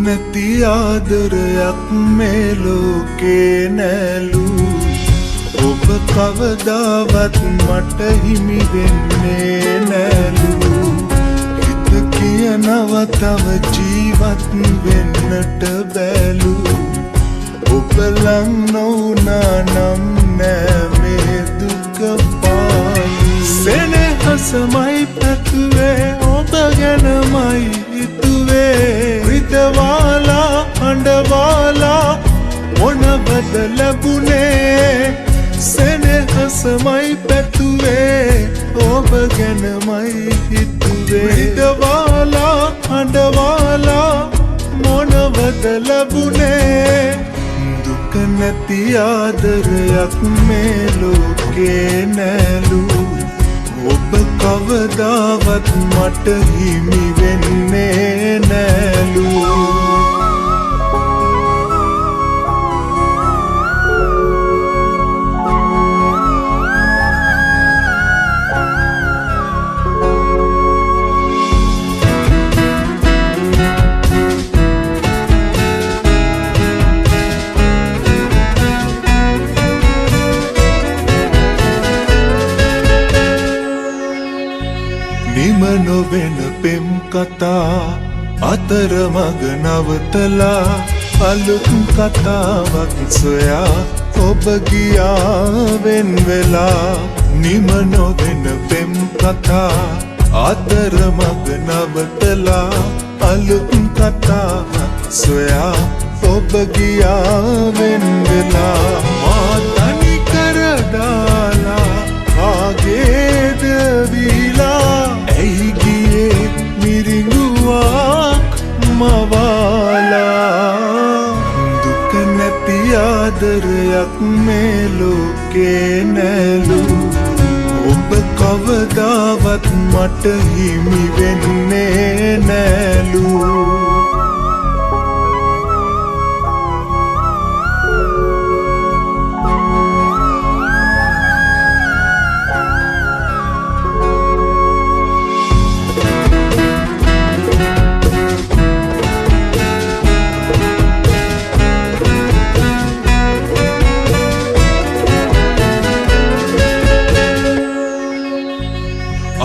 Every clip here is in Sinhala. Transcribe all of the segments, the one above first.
නැති ආදරයක් මේ ලෝකේ නැලු ඔබ කවදාවත් මට හිමි වෙන්නේ නැලු හිත කියනවා තව ජීවත් වෙන්නට බැලු ඔබ ලං නොවුනා නම් නෑ මේ දුක පාලු සෙනෙහසමයි පැතුවේ ඔබ ගැනමයි හිතුවේ රිදවාලා අඬවාලා මොනවද ලැබුණේ සෙනෙහසමයි පැතුවේ ඔබ ගැනමයි හිතුවේ රිදවාලා අඬවාලා මොනවද ලැබුණේ දුක නැති ආදරයක් මේ ලෝකේ නැලු ඔබ කවදාවත් මට හිමි වෙන්නේ නැලු නිම නොවෙන පෙම් කතා අතරමඟ නවතලා අලුත් කතාවක් සොයා ඔබ ගියා වෙන් වෙලා නිම නොවෙන පෙම් කතා අතරමඟ නවතලා අලුත් කතාවක් සොයා ඔබ ගියා වෙන් වෙලා මා තනි කර දාලා කාගේද විලා ඇයි ගියේ මිරිඟුවක් මවාලා දුක නැති ආදරයක් මේ ලෝකේ නැලු ඔබ කවදාවත් මට හිමි වෙන්නේ නැලු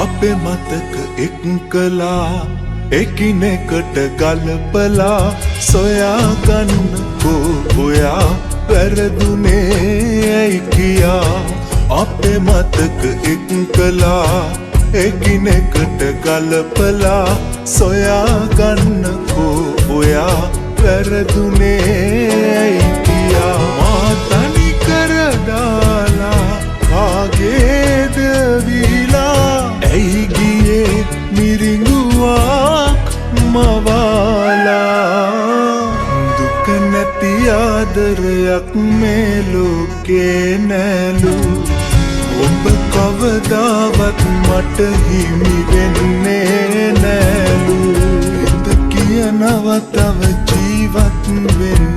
අපේ මතක එක් කලා එකිනෙකට ගලපලා සොයා ගන්නකෝ ඔයා වැරදුනේ ඇයි කියා අපේ මතක එක් කලා එකිනෙකට ගලපලා සොයා ගන්නකෝ ඔයා වැරදුනේ ඇයි කියා මා තනි කර දාලා කාගේද විලා ඇයි ගියේ මිරිඟුවක් මවාලා දුක නැති ආදරයක් මේ ලෝකේ නැලු ඔබ කවදාවත් මට හිමි වෙන්නේ නැලු හිත කියනවා තව ජීවත් වෙන්න